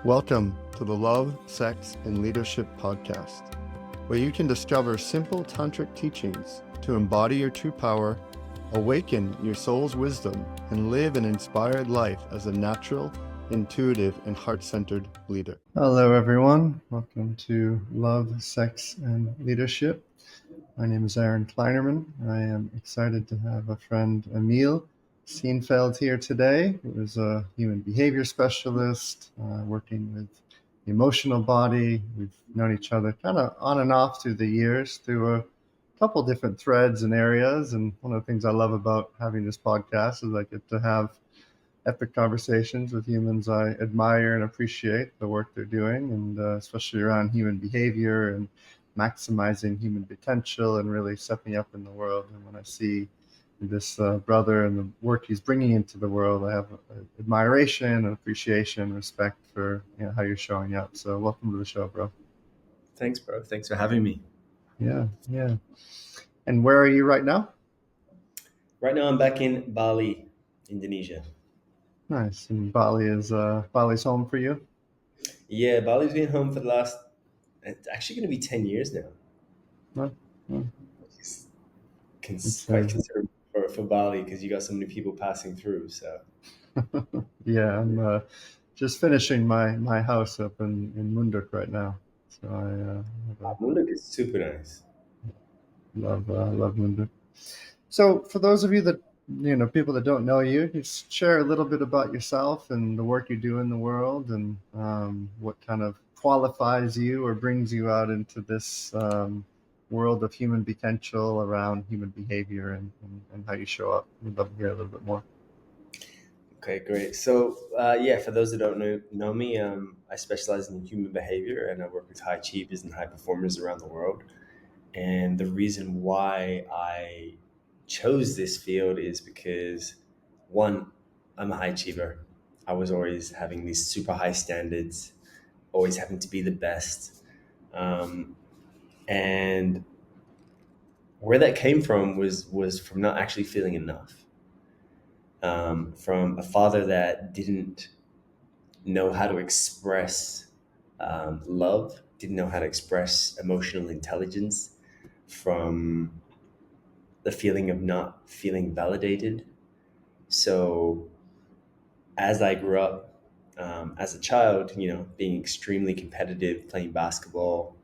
Welcome to the Love, Sex, and Leadership podcast, where you can discover simple tantric teachings to embody your true power, awaken your soul's wisdom, and live an inspired life as a natural, intuitive, and heart-centered leader. Hello, everyone. Welcome to Love, Sex, and Leadership. My name is Aaron Kleinerman. I am excited to have a friend, Emile Steenveld, here today, who is a human behavior specialist working with the emotional body. We've known each other kind of on and off through the years through a couple different threads and areas. And one of the things I love about having this podcast is I get to have epic conversations with humans I admire and appreciate the work they're doing, and especially around human behavior and maximizing human potential and really stepping up in the world. And when I see this brother and the work he's bringing into the world, I have admiration and appreciation and respect for how you're showing up. So welcome to the show, bro. Thanks, bro. Thanks for having me. Yeah. And where are you right now? Right now I'm back in Bali, Indonesia. Nice. And Bali's home for you? Yeah, Bali's been home for the last, it's actually going to be 10 years now. Well, It's quite considerable for Bali because you got so many people passing through. So yeah, I'm just finishing my house up in Munduk right now. So Munduk is super nice. love Munduk. So for those of you that people that don't know you, just share a little bit about yourself and the work you do in the world, and what kind of qualifies you or brings you out into this world of human potential around human behavior and how you show up. We'd love to hear a little bit more. Okay, great. So for those that don't know me, I specialize in human behavior and I work with high achievers and high performers around the world. And the reason why I chose this field is because, one, I'm a high achiever. I was always having these super high standards, always having to be the best. And where that came from was from not actually feeling enough. From a father that didn't know how to express love, didn't know how to express emotional intelligence, from the feeling of not feeling validated. So as I grew up as a child, being extremely competitive, playing basketball,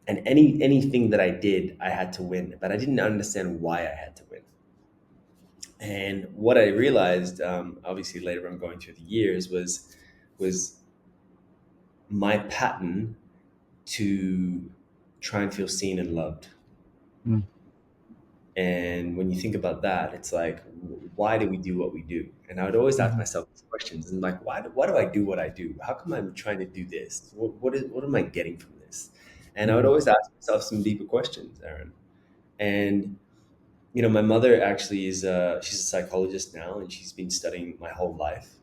and anything that I did, I had to win, but I didn't understand why I had to win. And what I realized, obviously later on going through the years, was my pattern to try and feel seen and loved. Mm. And when you think about that, it's like, why do we do what we do? And I would always ask Mhm. myself these questions, and like, why do I do what I do? How come I'm trying to do this? What am I getting from this? And I would always ask myself some deeper questions, Aaron. And my mother actually she's a psychologist now, and she's been studying my whole life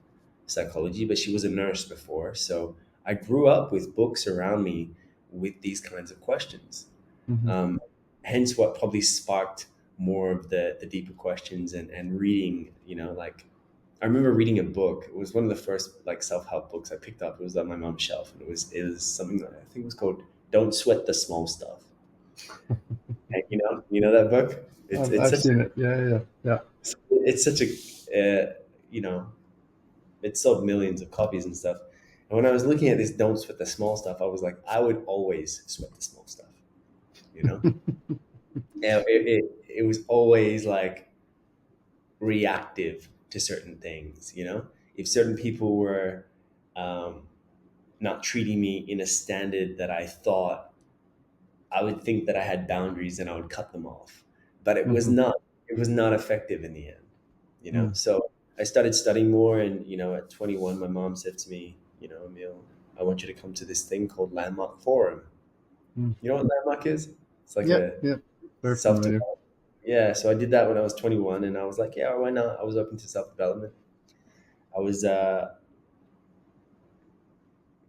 psychology, but she was a nurse before. So I grew up with books around me with these kinds of questions. Mhm. Um, Hence, what probably sparked more of the deeper questions and reading. Like I remember reading a book. It was one of the first like self help books I picked up. It was on my mom's shelf, and it was something that I think it was called "Don't Sweat the Small Stuff." And that book. It's I've such seen it. Yeah. it's such a it sold millions of copies and stuff. And when I was looking at this "Don't Sweat the Small Stuff," I was like, I would always sweat the small stuff. You know. And it was always like reactive to certain things. If certain people were um, not treating me in a standard that I thought, I would think that I had boundaries and I would cut them off. But Mhm. it was not effective in the end. Mm. So I started studying more, and at 21 my mom said to me, Emile, I want you to come to this thing called Landmark Forum. Mm. You know what Landmark is? It's like Yep. a Very self familiar. Yeah, so I did that when I was 21, and I was like, yeah, why not? I was open to self development. I was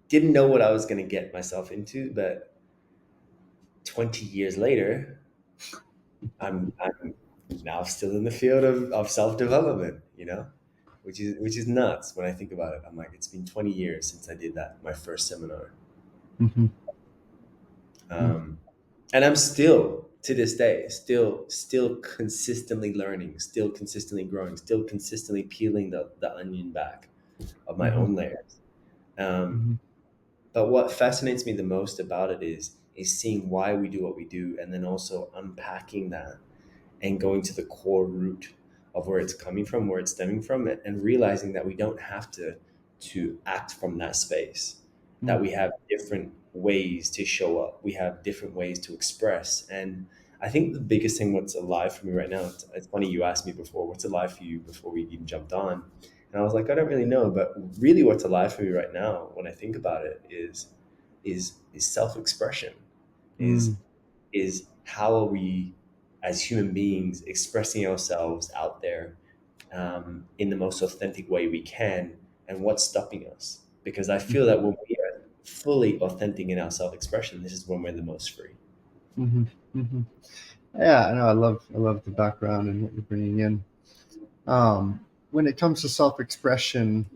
didn't know what I was going to get myself into, but 20 years later, I'm now still in the field of self development. which is nuts when I think about it. I'm like, it's been 20 years since I did that, my first seminar. Mm-hmm. Um, and I'm still to this day still consistently learning, still consistently growing, still consistently peeling the onion back of my Mm-hmm. own layers. Um, Mm-hmm. but what fascinates me the most about it is seeing why we do what we do, and then also unpacking that and going to the core root of where it's coming from, where it's stemming from, and realizing that we don't have to act from that space, that we have different ways to show up, we have different ways to express. And I think the biggest thing, what's alive for me right now, it's funny you asked me before, what's alive for you, before we even jumped on, and I was like, I don't really know, but really what's alive for me right now when I think about it is self-expression, Mm-hmm. is how are we as human beings expressing ourselves out there, in the most authentic way we can, and what's stopping us, because I feel that when we are fully authentic in our self-expression, this is when we're the most free. Mm-hmm. Mm-hmm. Yeah, I know. I love the background and what you're bringing in. When it comes to self-expression,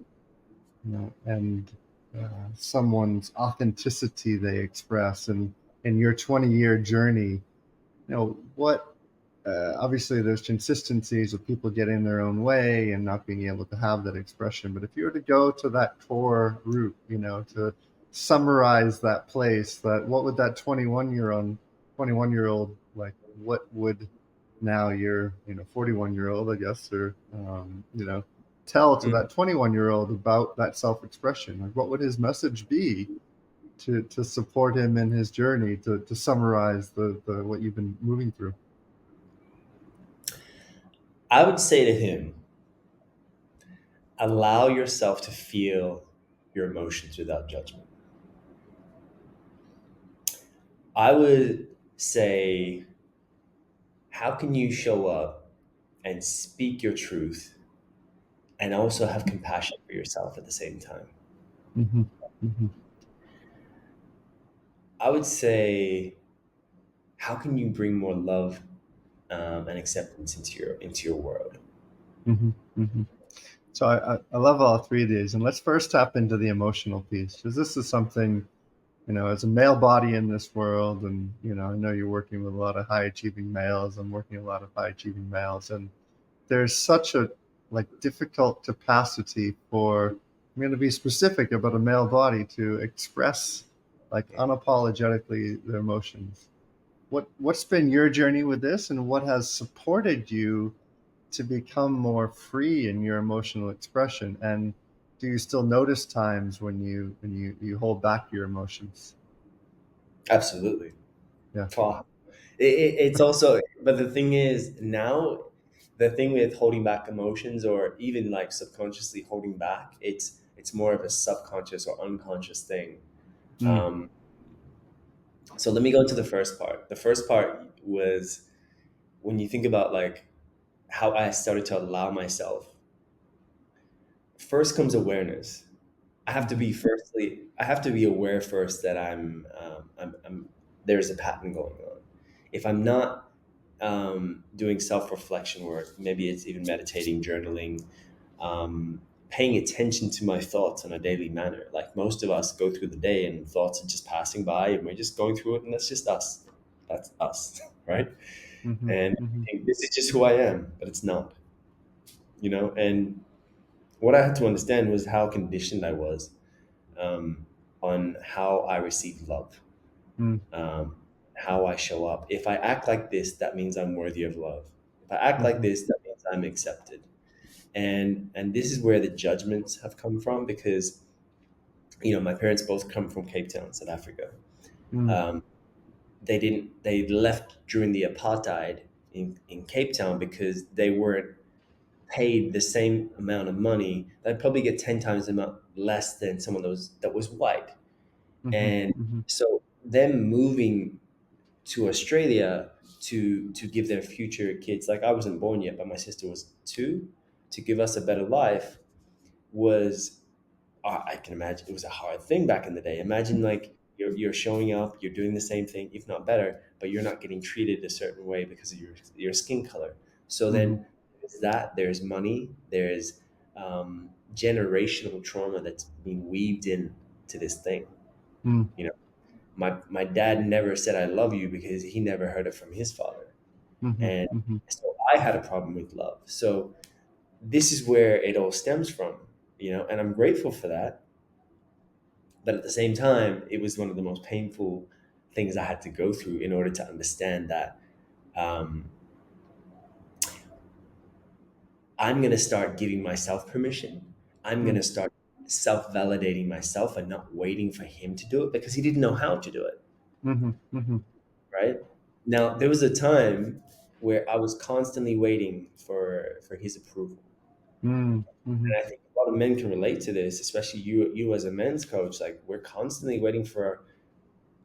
and someone's authenticity they express, and in your 20-year journey, what obviously there's consistencies of people getting their own way and not being able to have that expression. But if you were to go to that core root, to summarize that place, that what would that 21-year old like? What would now your 41-year-old, I guess, or tell to Mm. that 21-year-old about that self-expression? Like, what would his message be to support him in his journey, to summarize the what you've been moving through? I would say to him, allow yourself to feel your emotions without judgment. I would say, how can you show up and speak your truth and also have compassion for yourself at the same time? Mm-hmm. Mm-hmm. I would say, how can you bring more love, and acceptance into your world? Mm-hmm. Mm-hmm. So I love all three of these, and let's first tap into the emotional piece, because this is something, as a male body in this world, and I know you're working with a lot of high achieving males. I'm working with a lot of high achieving males, and there's such a like difficult capacity for, I'm going to be specific about a male body, to express like Yeah, unapologetically their emotions. What's been your journey with this, and what has supported you to become more free in your emotional expression? And do you still notice times when you hold back your emotions? absolutely. Yeah. Fuck. It's also, but the thing is now, the thing with holding back emotions, or even like subconsciously holding back, it's more of a subconscious or unconscious thing. Mm. Um, so let me go to the first part. The first part was when you think about like how I started to allow myself. First comes awareness. Mhm. I have to be aware first that there's a pattern going on. If I'm not, doing self-reflection work, maybe it's even meditating, journaling, paying attention to my thoughts in a daily manner. Like most of us go through the day and thoughts are just passing by and we're just going through it, and that's just us. That's us, right? Mhm. And I Mhm. think this is just who I am, but it's not. And what I had to understand was how conditioned I was, um, on how I receive love, Mm. um, how I show up. If I act like this, that means I'm worthy of love. If I act like Mhm. this, that means I'm accepted. And this is where the judgments have come from, because my parents both come from Cape Town, South Africa. Mm. Um, they left during the apartheid in Cape Town because they weren't paid the same amount of money. They'd probably get 10 times the amount less than someone that was white. Mhm. And Mhm. so them moving to Australia to give their future kids, like I wasn't born yet, but my sister was two, to give us a better life, was, I can imagine it was a hard thing back in the day. Imagine like you're showing up, you're doing the same thing, if not better, but you're not getting treated a certain way because of your skin color. So Mhm. then there's that, there's money, there's, generational trauma that's being weaved in to this thing. Mm, You know, my dad never said I love you because he never heard it from his father, mhm, and mhm, so I had a problem with love. So this is where it all stems from, and I'm grateful for that. But at the same time, it was one of the most painful things I had to go through in order to understand that um, I'm going to start giving myself permission. I'm going mm, to start self validating myself and not waiting for him to do it because he didn't know how to do it. mhm, mhm, Right now, there was a time where I was constantly waiting for his approval. mm, mhm. And I think a lot of men can relate to this, especially you as a men's coach. Like, we're constantly waiting for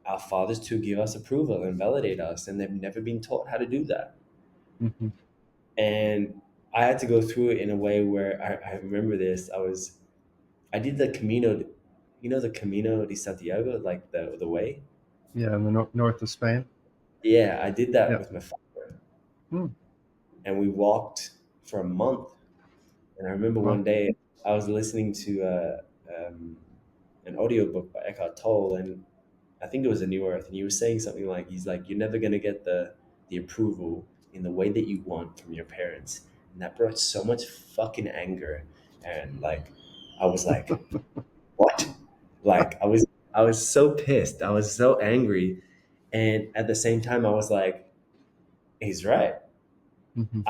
our fathers to give us approval and validate us, and they've never been taught how to do that. Mhm. And I had to go through it in a way where I remember this. I did the Camino, the Camino de Santiago, like the way. Yeah, in the north of Spain. Yeah, I did that Yeah. with my father, Mm, and we walked for a month. And I remember well, one day I was listening to an audiobook by Eckhart Tolle, and I think it was A New Earth, and he was saying something like, he's like, you're never gonna get the approval in the way that you want from your parents, and that brought so much fucking anger, and like, I was like, what? Like, I was so pissed, I was so angry, and at the same time, I was like, he's right. mhm,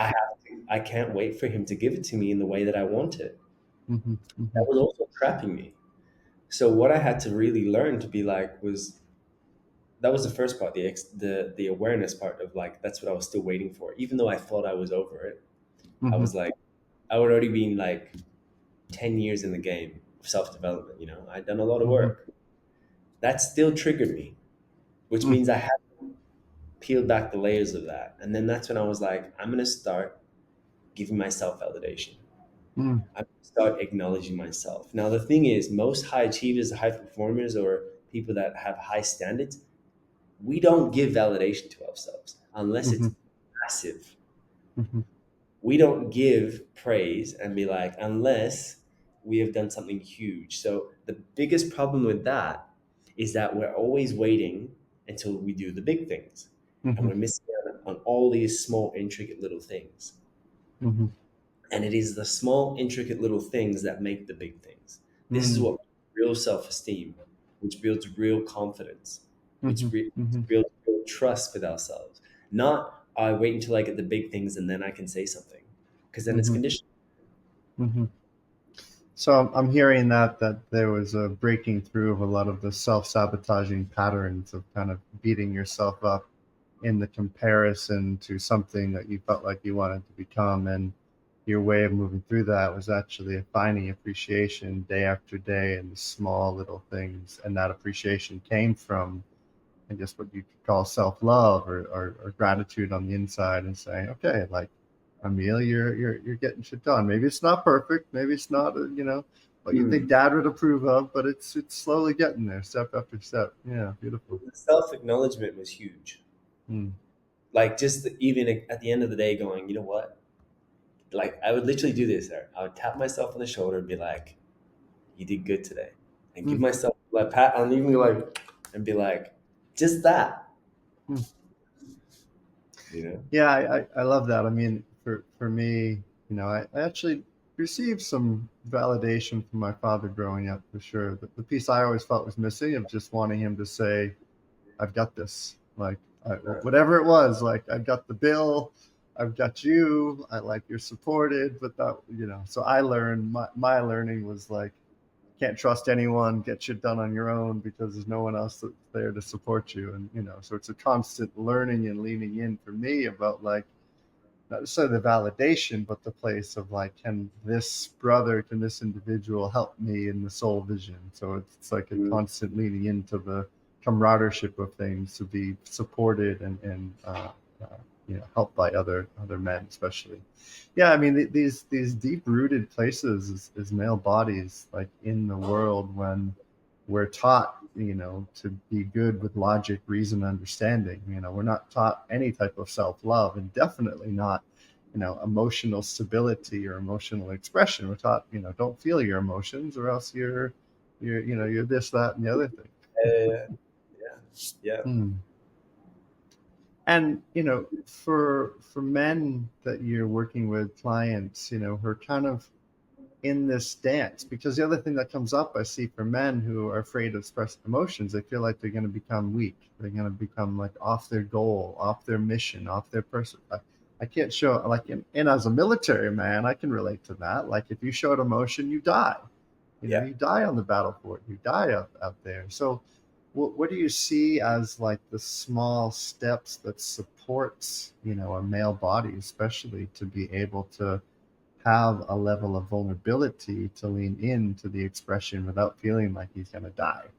I can't wait for him to give it to me in the way that I want it. mhm, That mhm, was also trapping me. So what I had to really learn to be like was that was the first part, the awareness part of like that's what I was still waiting for. Even though I thought I was over it, I mhm, was like I would already been like 10 years in the game of self development. I'd done a lot of mhm, work. That still triggered me, which mm, means I had peeled back the layers of that, and then that's when I was like, I'm gonna start giving myself validation. mm, I'm gonna start acknowledging myself. Now the thing is, most high achievers, high performers, or people that have high standards, we don't give validation to ourselves unless it's mhm, massive. mhm, We don't give praise and be like, unless we have done something huge. So the biggest problem with that is that we're always waiting until we do the big things. And mhm, we're missing out on all these small, intricate little things. mhm, And it is the small, intricate little things that make the big things. This is mm, what real self esteem, which builds real confidence, which mhm, mhm, builds real trust with ourselves. Not, I wait until I get the big things and then I can say something, because then it's mhm, conditional. mhm. So I'm hearing that there was a breaking through of a lot of the self-sabotaging patterns of kind of beating yourself up in the comparison to something that you felt like you wanted to become, and your way of moving through that was actually finding appreciation day after day in the small little things, and that appreciation came from, I guess, what you could call self-love or gratitude on the inside, and saying, okay, like, Emile, you're getting shit done. Maybe it's not perfect. Maybe it's not, what you think Hmm. Dad would approve of, but it's slowly getting there, step after step. Yeah, beautiful. The self acknowledgement was huge. Mm, Like, just even at the end of the day, going, you know what? Like, I would literally do this there. I would tap myself on the shoulder and be like, you did good today. And give mm, myself a pat on even like, and be like, just that, mm. you know? Yeah, I love that. I mean, for me, I actually received some validation from my father growing up, for sure. The piece I always felt was missing of just wanting him to say, I've got this. Like, whatever it was, like, I've got the bill, I've got you, I like you're supported, but that, so I learned, my learning was like, can't trust anyone, get shit done on your own because there's no one else that's there to support you. And, so it's a constant learning and leaning in for me about, like, not necessarily the validation, but the place of, like, can this individual help me in the soul vision? So it's like a Mm, constant leaning into the camaraderie of things, to be supported and uh, helped by other men, especially. Yeah, I mean, these deep rooted places is male bodies, like, in the world, when we're taught, to be good with logic, reason, understanding. We're not taught any type of self love, and definitely not emotional stability or emotional expression. We're taught, don't feel your emotions or else you're this, that, and the other thing. Yeah, yeah, yeah, Hmm. And for men that you're working with, clients, who are kind of in this dance, because the other thing that comes up I see for men who are afraid to express emotions, they feel like they're going to become weak, they're going to become like off their goal, off their mission, off their person. I can't show, like, and as a military man, I can relate to that. Like, if you showed emotion, you die. yeah. You die on the battlefield, you die out there. So what do you see as like the small steps that supports a male body, especially, to be able to have a level of vulnerability to lean into the expression without feeling like he's going to die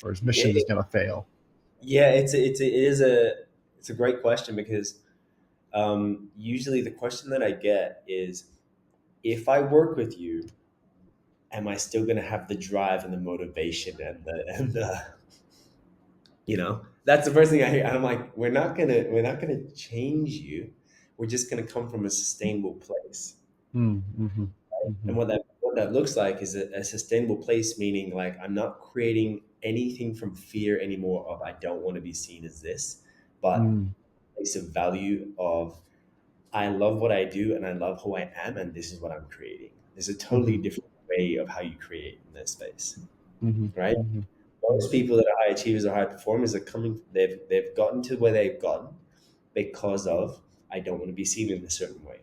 or his mission is Yeah, going to fail? yeah, it's a great question because usually the question that I get is, if I work with you, am I still going to have the drive and the motivation and the that's the first thing I hear. And I'm like, we're not gonna change you. We're just gonna come from a sustainable place. Mm, mm-hmm, mm-hmm, And what that looks like is a sustainable place, meaning like I'm not creating anything from fear anymore of I don't want to be seen as this, but mm, a place of value of I love what I do and I love who I am and this is what I'm creating. There's a mm-hmm, totally different way of how you create in this space, mm-hmm, right? mm-hmm, Most people that are high achievers or high performers are coming. They've gotten to where they've gotten because of I don't want to be seen in a certain way.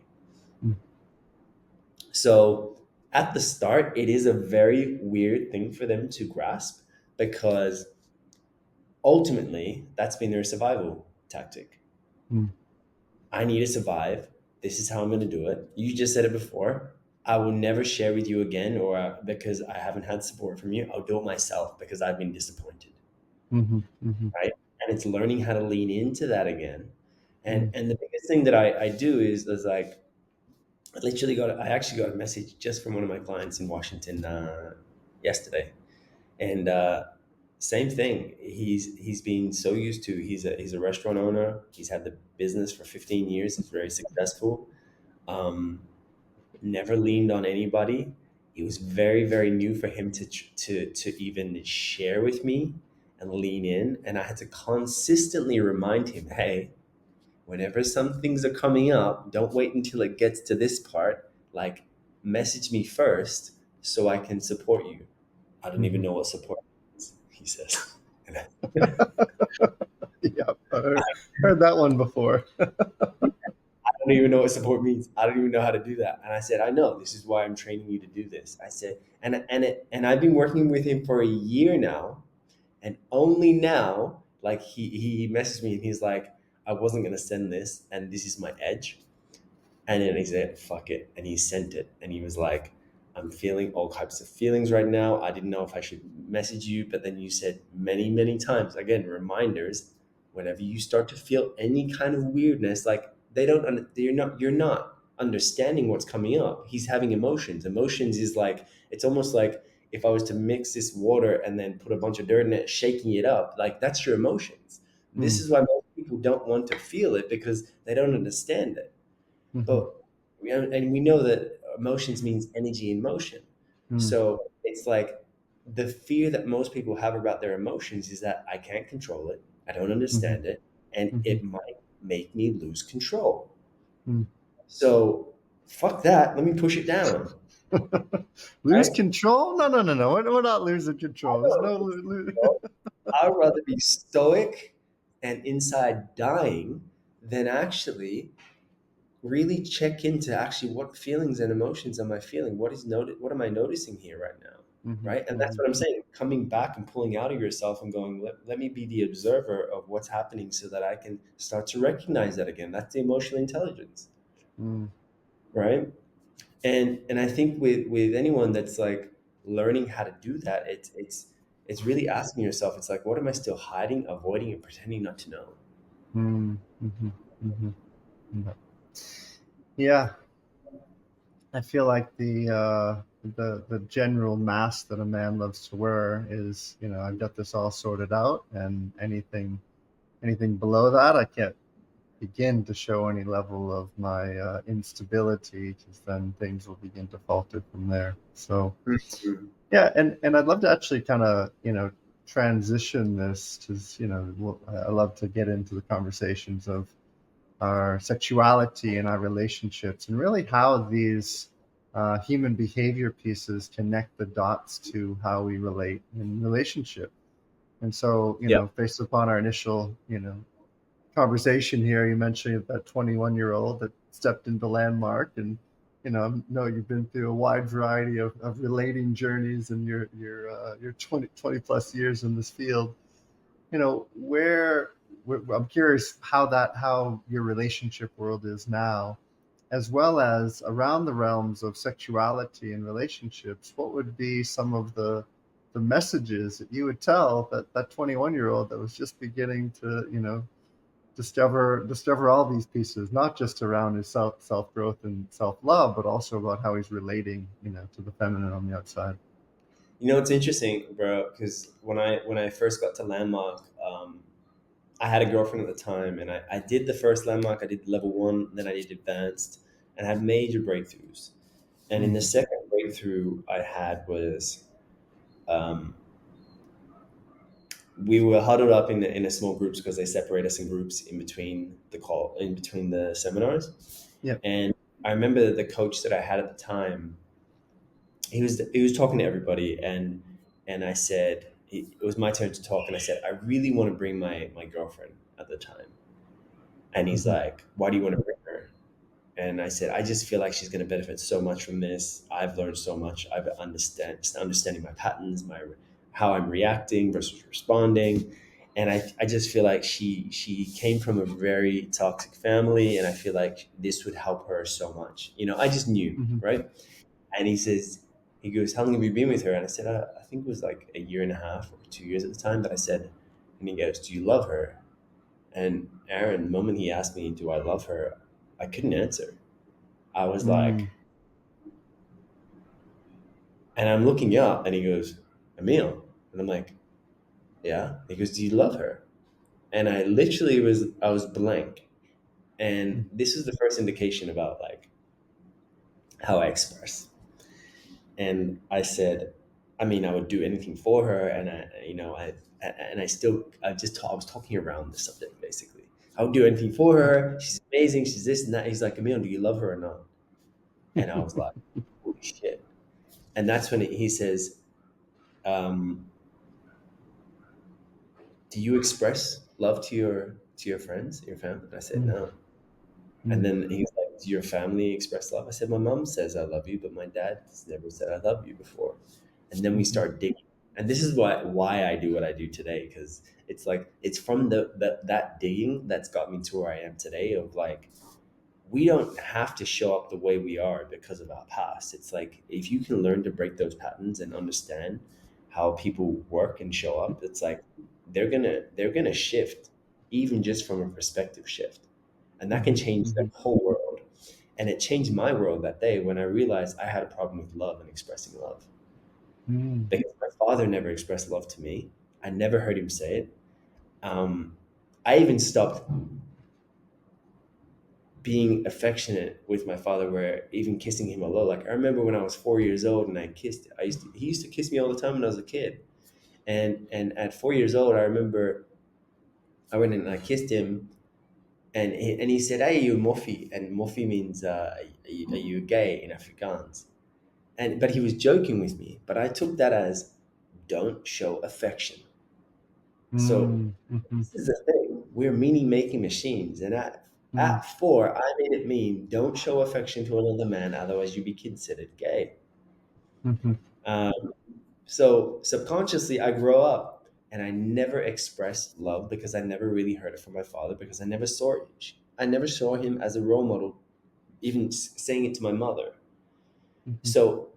mm-hmm, So at the start, it is a very weird thing for them to grasp because ultimately that's been their survival tactic. mm-hmm, I need to survive. This is how I'm going to do it. You just said it before. I will never share with you again, or because I haven't had support from you. I'll do it myself because I've been disappointed, mm-hmm, mm-hmm, right? And it's learning how to lean into that again. And mm-hmm, and the biggest thing that I do is like I actually got a message just from one of my clients in Washington yesterday, and same thing. He's been so used to. He's a restaurant owner. He's had the business for 15 years. He's very successful. Um, Never leaned on anybody. It was very, very new for him to even share with me and lean in. And I had to consistently remind him, hey, whenever some things are coming up, don't wait until it gets to this part. Like, message me first so I can support you. I don't even mm-hmm. know what support is, he says. And Yeah, heard that one before. I don't even know what support means. I don't even know how to do that. And I said, I know. This is why I'm training you to do this. I said, and I've been working with him for a year now, and only now, like he messaged me and he's like, I wasn't gonna send this, and this is my edge. And then he said, fuck it. And he sent it. And he was like, I'm feeling all types of feelings right now. I didn't know if I should message you. But then you said many, many times, again, reminders, whenever you start to feel any kind of weirdness, like you're not understanding what's coming up. He's having emotions. Emotions is like, it's almost like if I was to mix this water and then put a bunch of dirt in it, shaking it up, like that's your emotions. This Mm, is why most people don't want to feel it because they don't understand it. mm-hmm, But and we know that emotions means energy in motion. mm, So it's like the fear that most people have about their emotions is that I can't control it, I don't mm-hmm, understand it, and mm-hmm, it might make me lose control. mm. So fuck that. Let me push it down. Lose Right? control? No, no, no, no. We're not losing control. There's no. I'd rather be stoic and inside dying than actually really check into actually what feelings and emotions am I feeling? What am I noticing here right now? Mm-hmm, Right. And that's mm-hmm, what I'm saying. Coming back and pulling out of yourself and going, let me be the observer of what's happening so that I can start to recognize that again. That's the emotional intelligence. mm, Right. And I think with anyone that's like learning how to do that, it's really asking yourself, it's like, what am I still hiding, avoiding, and pretending not to know? mm, mm-hmm, mm-hmm. Yeah. Yeah, I feel like the general mask that a man loves to wear is, I've got this all sorted out, and anything below that, I can't. begin to show any level of my instability, because then things will begin to falter from there. So Mhm. yeah, and I'd love to actually kind of transition this, because I love to get into the conversations of our sexuality and our relationships, and really how these human behavior pieces connect the dots to how we relate in relationship. And so, Yeah. based upon our initial, conversation here, you mentioned that 21-year-old that stepped into Landmark, and I know you've been through a wide variety of relating journeys in your 20 plus years in this field. Where I'm curious how your relationship world is now, as well as around the realms of sexuality and relationships. What would be some of the messages that you would tell that 21-year-old that was just beginning to discover all these pieces, not just around his self growth and self love, but also about how he's relating, to the feminine on the outside. It's interesting, bro, because when I first got to Landmark, I had a girlfriend at the time, and I did the first Landmark. I did level one, then I did advanced, and I had major breakthroughs. And in the Mm, second breakthrough I had was, um, we were huddled up in a small groups because they separate us in groups in between the seminars. yeah. And I remember the coach that I had at the time, he was talking to everybody, and I said it was my turn to talk, and I said I really want to bring my girlfriend at the time. And he's Hmm. like, why do you want to bring her? And I said, I just feel like she's going to benefit so much from this. I've learned so much. I've understanding my patterns, my how I'm reacting versus responding. And I just feel like she came from a very toxic family, and I feel like this would help her so much. I just knew, Hmm. right? And he goes, how long have you been with her? And I said, I think it was like a year and a half or 2 years at the time. But I said, and he goes, do you love her? And Aaron, the moment he asked me, do I love her? I couldn't answer. I was Mm, like, and I'm looking up, and he goes, Emile. And I'm like, yeah. He goes, do you love her? And I was blank. And mm, this is the first indication about like how I express. And I said, I mean, I would do anything for her. And I was talking around the subject basically. I would do anything for her. She's amazing. She's this and that. He's like, Emile, do you love her or not? And I was like, holy shit. And that's when he says, um, do you express love to your friends, your family? And I said, mm, no. And mm, then he's like, do your family express love? I said, my mom says I love you, but my dad has never said I love you before. And then we mhm, start digging. And this is why I do what I do today, because it's like it's from that digging that's got me to where I am today. Of like, we don't have to show up the way we are because of our past. It's like if you can learn to break those patterns and understand how people work and show up, it's like they're gonna shift, even just from a perspective shift, and that can mhm, change their mhm, whole world. And it changed my world that day when I realized I had a problem with love and expressing love, mm, because my father never expressed love to me. I never heard him say it. I even stopped being affectionate with my father, where even kissing him hello. Like I remember when I was 4 years old and he used to kiss me all the time when I was a kid. And at 4 years old, I remember I went and I kissed him, and he said, "Hey, you mofi," and mofi means are you gay in Afrikaans? And but he was joking with me, but I took that as don't show affection. So mm, mhm, this is the thing. We're meaning making machines. And mm, at four, I made it mean don't show affection to another man, otherwise you'd be considered gay. mhm, Um, so subconsciously, I grow up and I never expressed love because I never really heard it from my father, because I never saw him as a role model, even saying it to my mother. mhm, So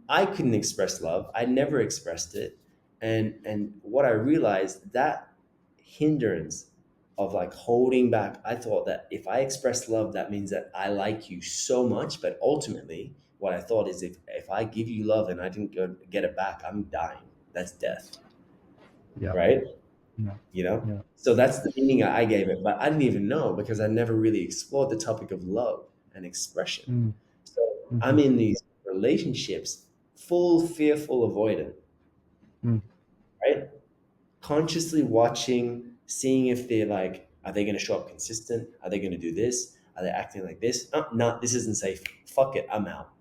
I couldn't express love. I never expressed it. And what I realized, that hindrance of like holding back, I thought that if I express love, that means that I like you so much. But ultimately, what I thought is if I give you love and I didn't get it back, I'm dying. That's death, yeah. right? Yeah. you know? Yeah. So that's the meaning I gave it, but I didn't even know because I never really explored the topic of love and expression. Mm. So I'm Mhm. in these relationships full fearful avoidant, Mm. right? Consciously watching, seeing if they're like, are they going to show up consistent? Are they going to do this? Are they acting like this? Oh, no, this isn't safe. Fuck it, I'm out.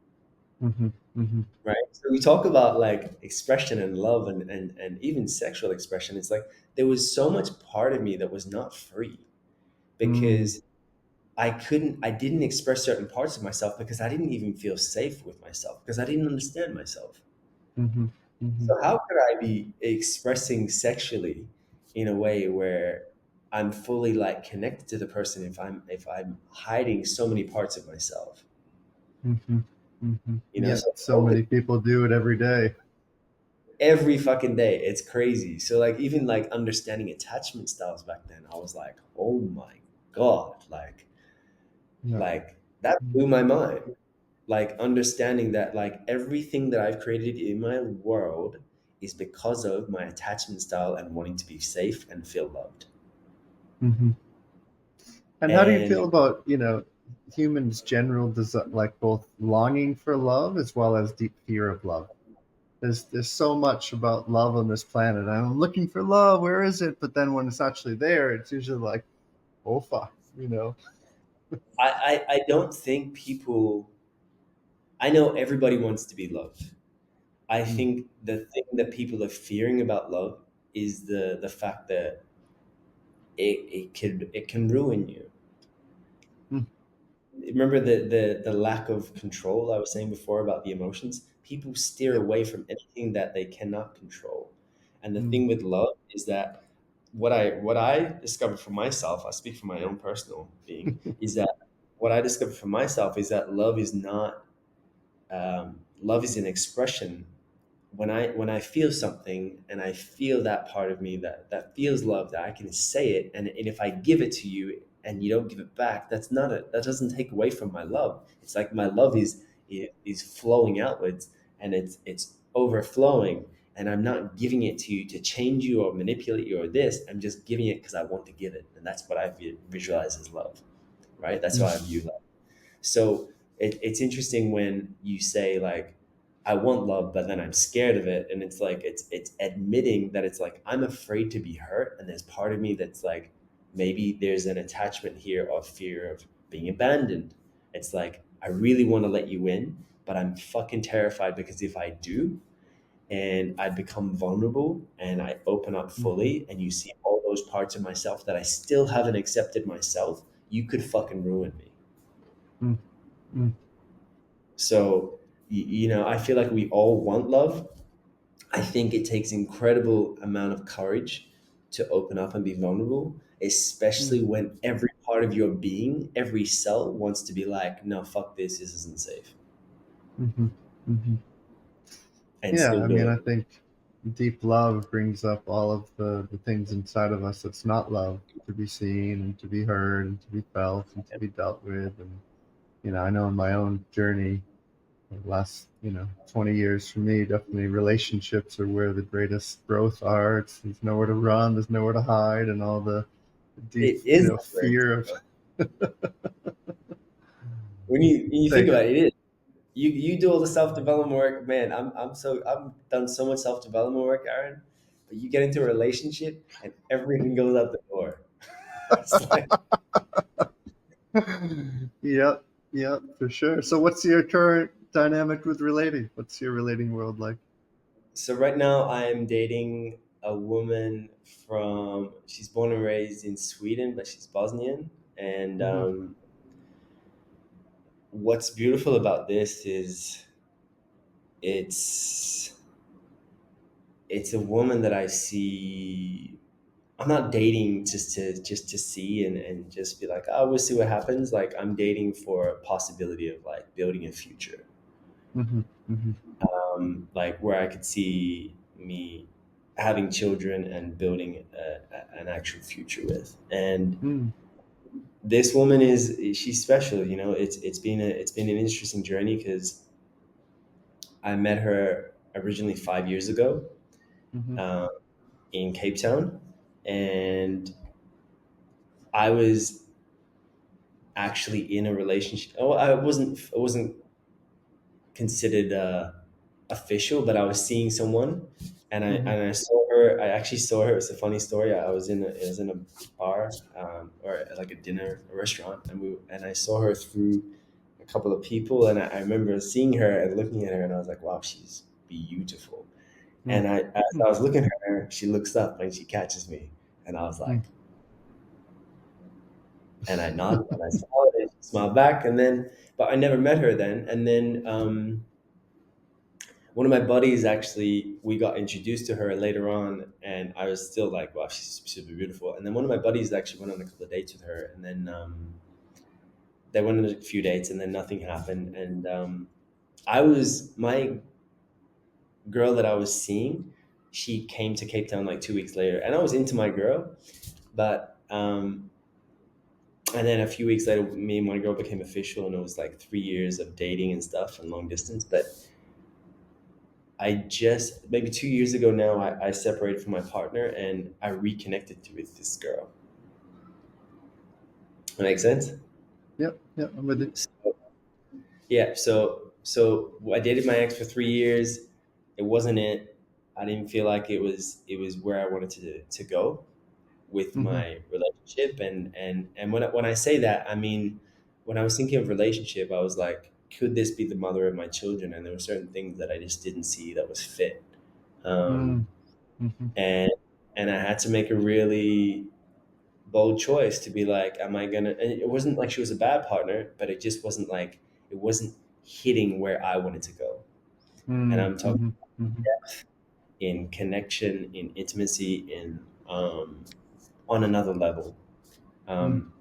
Mhm. Mhm. Right. So we talk about like expression and love and even sexual expression. It's like there was so much part of me that was not free Mm. because I didn't express certain parts of myself because I didn't even feel safe with myself because I didn't understand myself. Mhm. Mhm. So how could I be expressing sexually in a way where I'm fully like connected to the person if I'm hiding so many parts of myself? Mhm. Mhm. You know, Yet so so many people do it every day. every fucking day, it's crazy. So like even like understanding attachment styles back then, I was like, oh my God, Yeah. like that Mm. blew my mind. Like understanding that like everything that I've created in my world is because of my attachment style and wanting to be safe and feel loved. Mhm. And how do you feel And about, humans general like both longing for love as well as deep fear of love? There's so much about love on this planet. I'm looking for love. Where is it? But then when it's actually there, it's usually like, oh fuck, you know. I don't think people, I know everybody wants to be loved. I Mm. think the thing that people are fearing about love is the fact that it can ruin you. Mm. Remember the lack of control I was saying before about the emotions? People steer Yep. away from anything that they cannot control. And the Mm. thing with love is that what I discovered for myself, I speak from my own personal being, is that what I discovered for myself is that love is not love is an expression. When I feel something and I feel that part of me that feels love, that I can say it, and if I give it to you and you don't give it back, that doesn't take away from my love. It's like my love is flowing outwards, and it's overflowing, and I'm not giving it to you to change you or manipulate you or this. I'm just giving it because I want to give it, and that's what I visualize as love, right? That's how Mm. I view love. So it's interesting when you say like, I want love, but then I'm scared of it. And it's like, it's admitting that it's like, I'm afraid to be hurt. And there's part of me that's like, maybe there's an attachment here of fear of being abandoned. It's like, I really want to let you in, but I'm fucking terrified because if I do, and I become vulnerable and I open up Mhm. fully and you see all those parts of myself that I still haven't accepted myself, you could fucking ruin me. Mm. Mm. So, I feel like we all want love. I think it takes incredible amount of courage to open up and be vulnerable, Mm. especially when every part of your being, every cell wants to be like, no, fuck this, this isn't safe, Mhm. Mhm. and Yeah, still I do mean, it. I think deep love brings up all of the things inside of us that's not love to be seen and to be heard and to be felt and to be dealt with. And, I know in my own journey, the last, 20 years for me, definitely relationships are where the greatest growth are. There's nowhere to run, there's nowhere to hide, and all the deep, It is the greatest. fear of. When you think Say, about it, it is. You do all the self development work, man. I've done so much self development work, Aaron. But you get into a relationship and everything goes out the door. It's like, yep, yep, for sure. So, what's your current dynamic with relating? What's your relating world like? so right now I'm dating a woman she's born and raised in Sweden, but she's Bosnian. And Hmm. what's beautiful about this is it's it's a woman that I see. I'm not dating just to see and just be like, oh, we'll see what happens. Like I'm dating for a possibility of like building a future, Hmm. Hmm. like where I could see me having children and building an actual future with. And Mm. this woman she's special. It's been an interesting journey because I met her originally 5 years ago Hmm. uh, in Cape Town. and I was actually in a relationship. Oh, I wasn't considered official, but I was seeing someone, and I saw her. I actually saw her. It's a funny story. It was in a bar, or like a dinner, a restaurant, and I saw her through a couple of people, and I remember seeing her and looking at her, and I was like, wow, she's beautiful. And as I was looking at her, she looks up and she catches me, and I was like, and I nodded and I smiled and she smiled back, and then, but I never met her then, and then. One of my buddies, actually, we got introduced to her later on, and I was still like, wow, she's super beautiful. And then one of my buddies actually went on a couple of dates with her, and then they went on a few dates, and then nothing happened. And my girl that I was seeing, she came to Cape Town like 2 weeks later, and I was into my girl, but and then a few weeks later, me and my girl became official, and it was like 3 years of dating and stuff and long distance. But I just maybe 2 years ago now, I separated from my partner and I reconnected with this girl. That makes sense. Yep, yep, I'm with it. So, yeah. So I dated my ex for 3 years. It wasn't it. I didn't feel like it was where I wanted to go with Mm-hmm. my relationship. And when I say that, I mean, when I was thinking of relationship, I was like, could this be the mother of my children? And there were certain things that I just didn't see that was fit. Um, Mm-hmm. and and I had to make a really bold choice to be like, am I gonna? And it wasn't like she was a bad partner, but it just wasn't like it wasn't hitting where I wanted to go. And I'm talking Mm-hmm. Mm-hmm. in connection, in intimacy, in on another level. Um,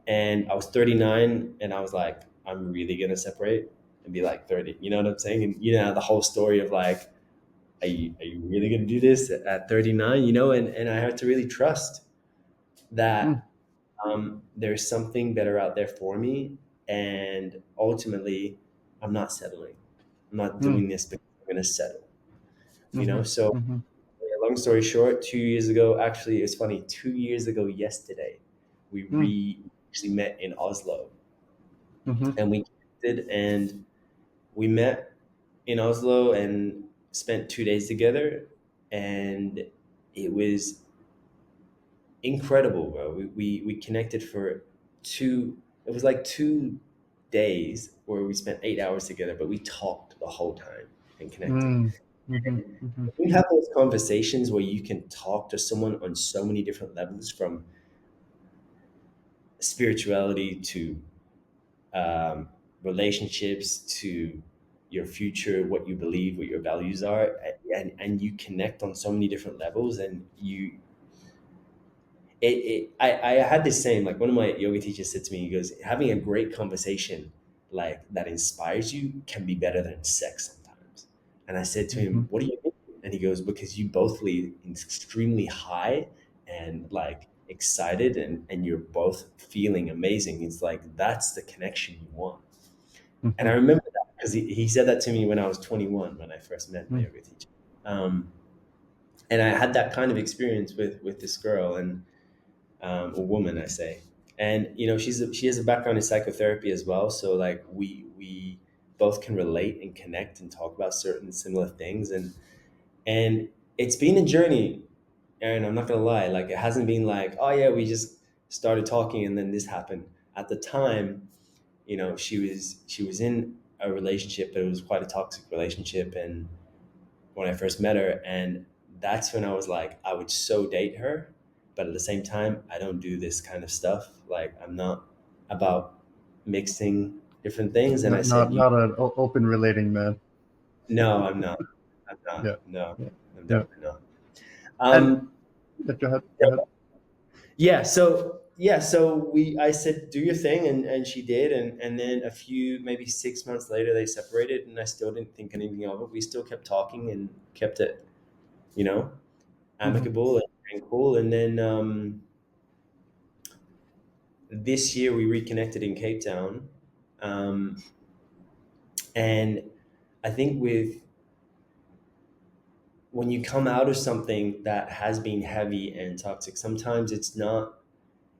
and I was 39, and I was like, I'm really gonna separate and be like 30. You know what I'm saying? And the whole story of like, are you really gonna do this at 39? And I had to really trust Mm-hmm. that there's something better out there for me, and ultimately, I'm not settling. I'm not Mm-hmm. doing this because I'm gonna settle. Mm-hmm. So Mm-hmm. yeah, long story short, 2 years ago, actually, it's funny. 2 years ago yesterday, we actually met in Oslo, Mm-hmm. and we connected, and we met in Oslo and spent 2 days together, and it was incredible, bro. We connected for two. It was like 2 days where we spent 8 hours together, but we talked the whole time and connected. Mm-hmm. Mm-hmm. We have those conversations where you can talk to someone on so many different levels, from spirituality to um, relationships to your future, what you believe, what your values are, and you connect on so many different levels, and I had the same, like, one of my yoga teachers said to me, he goes, having a great conversation like that inspires you can be better than sex sometimes. And I said to Mm-hmm. him, what do you mean? And he goes, because you both lead extremely high and like excited, and you're both feeling amazing. It's like that's the connection you want. And Mm-hmm. I remember that because he said that to me when I was 21, when I first met my yoga teacher. um, and I had that kind of experience with this girl, and a woman, I say. And she has a background in psychotherapy as well, so like we both can relate and connect and talk about certain similar things, and it's been a journey, Aaron. I'm not gonna lie, like, it hasn't been like, oh yeah, we just started talking and then this happened. At the time, she was in a relationship, but it was quite a toxic relationship, and when I first met her. And that's when I was like, I would so date her. But at the same time, I don't do this kind of stuff. Like, I'm not about mixing different things. And I Not said, not not an open relating man. no, I'm not. I'm not. Yeah. No, Yeah. I'm Yeah. definitely not. And Um, go ahead. Go ahead. yeah. So I said, do your thing. And she did. And then a few, maybe 6 months later, they separated, and I still didn't think anything of it. We still kept talking and kept it, you know, Mm-hmm. amicable and cool. And then this year we reconnected in Cape Town, and I think with when you come out of something that has been heavy and toxic, sometimes it's not,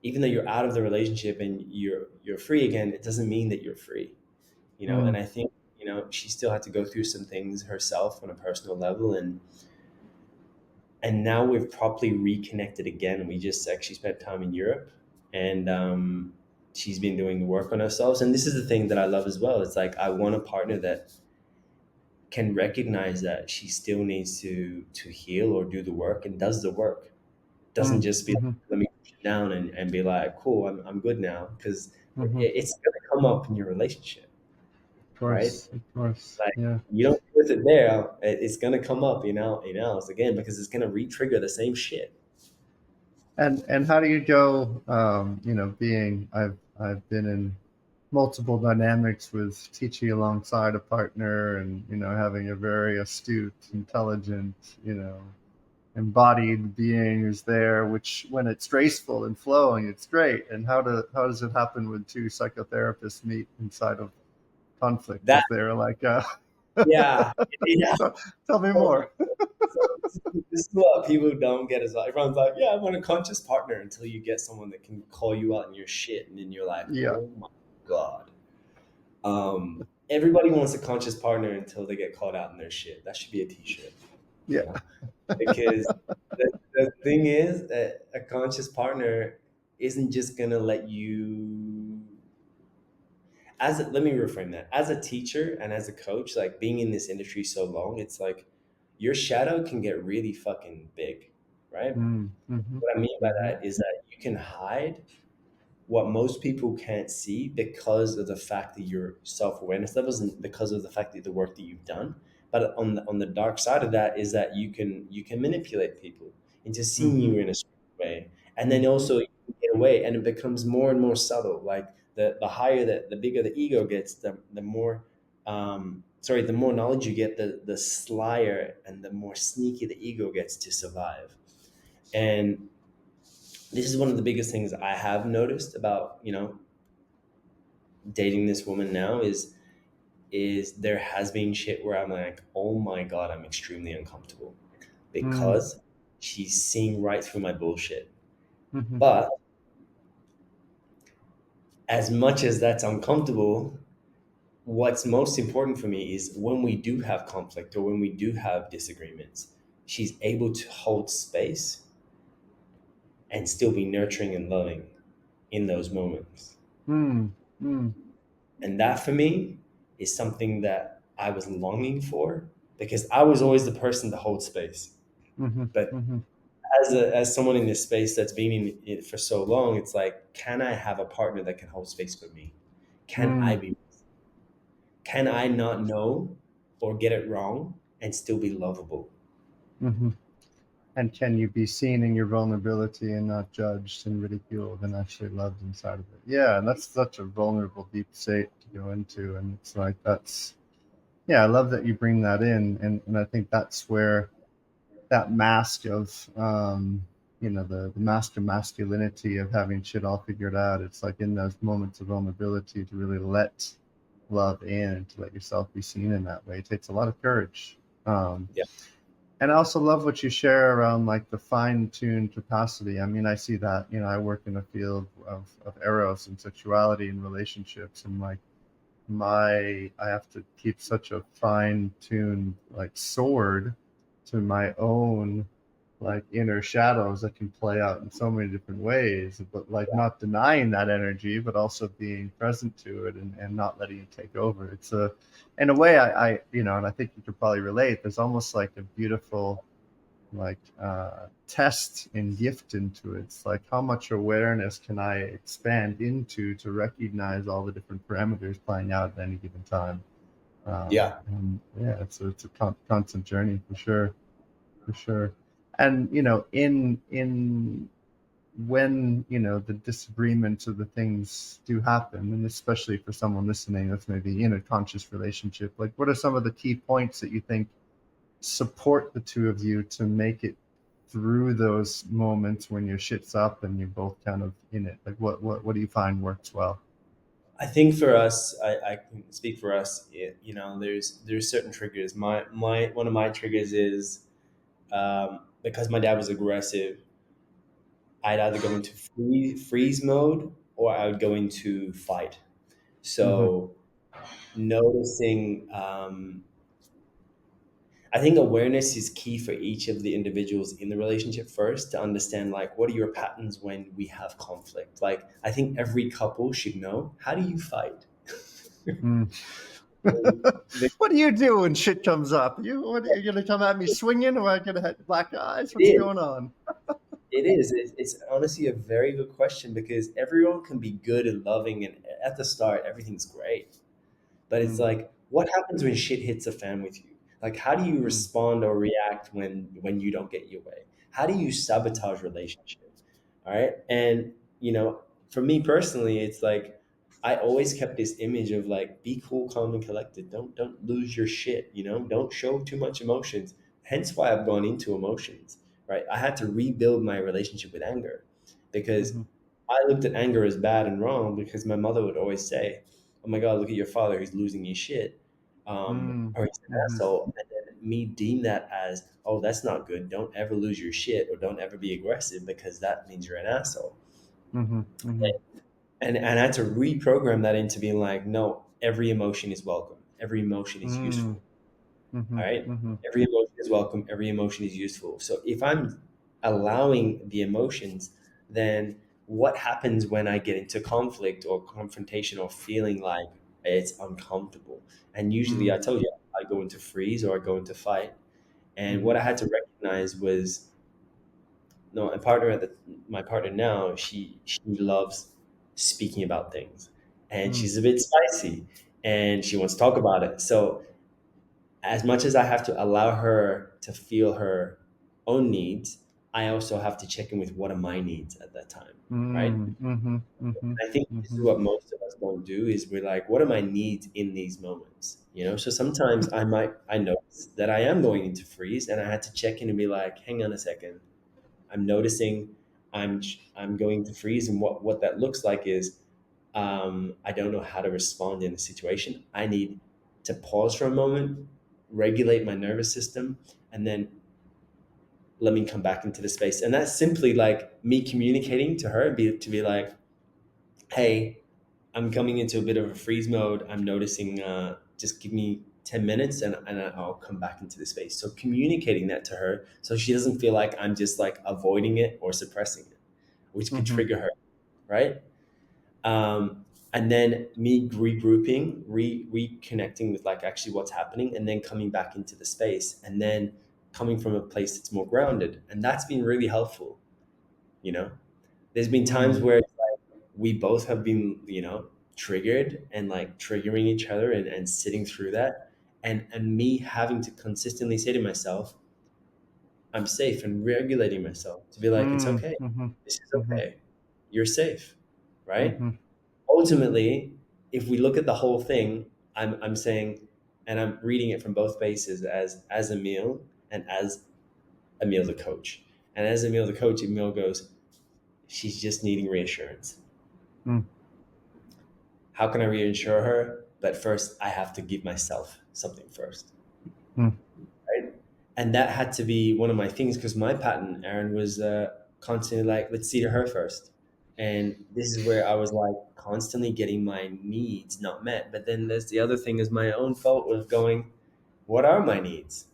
even though you're out of the relationship and you're free again, it doesn't mean that you're free, you know. And Mm, I think, she still had to go through some things herself on a personal level, and now we've properly reconnected again. We just actually spent time in Europe, and she's been doing the work on ourselves. And this is the thing that I love as well. It's like I want a partner that can recognize that she still needs to heal or do the work, and does the work. Doesn't mm, just be like, mm-hmm, let me push it down and be like, cool, I'm good now, because mm-hmm. it's going to come up in your relationship, right? Of course, Like, yeah. you don't deal with it there, it's going to come up, again, because it's going to re-trigger the same shit. And how do you go? Being I've been in multiple dynamics with teaching alongside a partner, and having a very astute, intelligent, embodied being who's there. Which when it's graceful and flowing, it's great. And how does it happen when two psychotherapists meet inside of conflict? That, Is there like yeah, yeah. tell me So, more. this is what people don't get as well. Everyone's like, yeah, I want a conscious partner, until you get someone that can call you out in your shit, and then you're like, Yeah, oh my god. Everybody wants a conscious partner until they get called out in their shit. That should be a t-shirt, yeah. because the thing is that a conscious partner isn't just gonna let you, let me reframe that. As a teacher and as a coach, like being in this industry so long, it's like your shadow can get really fucking big, right? Mm, mm-hmm, What I mean by mm-hmm, that is that you can hide what most people can't see, because of the fact that your self-awareness levels, and because of the fact that the work that you've done. But on the dark side of that is that you can manipulate people into seeing mm-hmm, you in a certain way, and then mm-hmm, also you can get away, and it becomes more and more subtle. Like the higher the bigger the ego gets, the more the more knowledge you get, the slyer and the more sneaky the ego gets to survive. And this is one of the biggest things I have noticed about, dating this woman now, is there has been shit where I'm like, oh my god, I'm extremely uncomfortable, mm, because she's seeing right through my bullshit. mm-hmm, But as much as that's uncomfortable, what's most important for me is when we do have conflict or when we do have disagreements, she's able to hold space and still be nurturing and loving in those moments. mm, mm, And that for me is something that I was longing for, because I was always the person to hold space. mm-hmm, But mm-hmm, as someone in this space that's been in it for so long, it's like, can I have a partner that can hold space for me? Can I mm, be, can I not know or get it wrong and still be lovable? mm-hmm. And can you be seen in your vulnerability and not judged and ridiculed and actually loved inside of it? Yeah, and that's such a vulnerable, deep state to go into. And it's like, yeah, I love that you bring that in. And I think that's where that mask of, the mask of masculinity of having shit all figured out. It's like in those moments of vulnerability to really let love in and to let yourself be seen in that way. It takes a lot of courage. Um, Yeah. and I also love what you share around like the fine-tuned capacity. I mean, I see that, I work in the field of eros and sexuality and relationships, and like I have to keep such a fine-tuned like sword to my own like inner shadows that can play out in so many different ways, but like not denying that energy, but also being present to it, and not letting it take over. It's a, in a way, and I think you could probably relate. There's almost like a beautiful like test and gift into it. It's like how much awareness can I expand into to recognize all the different parameters playing out at any given time. Yeah. And yeah, it's a constant journey for sure, for sure. And in when the disagreements or the things do happen, and especially for someone listening that's maybe in a conscious relationship, like what are some of the key points that you think support the two of you to make it through those moments when your shit's up and you're both kind of in it? Like what do you find works well? I think for us, I can speak for us. There's certain triggers. My one of my triggers is because my dad was aggressive, I'd either go into freeze mode or I would go into fight. Mm-hmm. So noticing, I think awareness is key for each of the individuals in the relationship first to understand like what are your patterns when we have conflict. Like I think every couple should know, how do you fight? Mm. It What do you do when shit comes up? Are you gonna come at me swinging, or am I gonna have black eyes? What's is. going on? It is. It's honestly a very good question because everyone can be good and loving, and at the start, everything's great. But it's Mm, like, what happens when shit hits a fan with you? Like, how do you mm, respond or react when you don't get your way? How do you sabotage relationships? All right, and for me personally, it's like I always kept this image of like, be cool, calm, and collected. Don't lose your shit. Don't show too much emotions. Hence, why I've gone into emotions. Right, I had to rebuild my relationship with anger because mm-hmm, I looked at anger as bad and wrong because my mother would always say, "Oh my God, look at your father; he's losing his shit, mm, or he's an mm-hmm, asshole." And then me deem that as, "Oh, that's not good. Don't ever lose your shit, or don't ever be aggressive because that means you're an asshole." mm-hmm, mm-hmm, And I had to reprogram that into being like, "No, every emotion is welcome. Every emotion is mm, useful. mm-hmm, All right. mm-hmm, Every emotion is welcome. Every emotion is useful. So if I'm allowing the emotions, then what happens when I get into conflict or confrontation or feeling like it's uncomfortable? And usually mm, I told you, I go into freeze or I go into fight. And mm-hmm, what I had to recognize was, no, my partner now, she loves speaking about things, and mm, she's a bit spicy, and she wants to talk about it. So as much as I have to allow her to feel her own needs, I also have to check in with what are my needs at that time, right? mm, mm-hmm, mm-hmm, I think this is mm-hmm, what most of us don't do is we're like, what are my needs in these moments? So sometimes I notice that I am going into freeze and I had to check in and be like, hang on a second. I'm noticing I'm going to freeze and what that looks like is I don't know how to respond in a situation. I need to pause for a moment, regulate my nervous system, and then let me come back into the space. And that's simply like me communicating to her to be like, hey, I'm coming into a bit of a freeze mode. I'm noticing, just give me 10 minutes and I'll come back into the space. So communicating that to her so she doesn't feel like I'm just like avoiding it or suppressing it, which could mm-hmm, trigger her, right? And then me regrouping, reconnecting with like actually what's happening, and then coming back into the space, and then coming from a place that's more grounded, and that's been really helpful. You know, there's been times mm, where it's like we both have been triggered and like triggering each other and sitting through that, and me having to consistently say to myself, I'm safe, and regulating myself to be like, it's mm, okay, mm-hmm, this is mm-hmm, okay, you're safe, right? mm-hmm, Ultimately, if we look at the whole thing, I'm saying, and I'm reading it from both bases as Emile and as Emile the coach. And as Emile the coach, Emile goes, she's just needing reassurance. mm, How can I reassure her? But first, I have to give myself something first, mm, right? And that had to be one of my things because my pattern, Aaron, was constantly like, let's see to her first. And this is where I was like constantly getting my needs not met. But then there's the other thing is my own fault was going, what are my needs?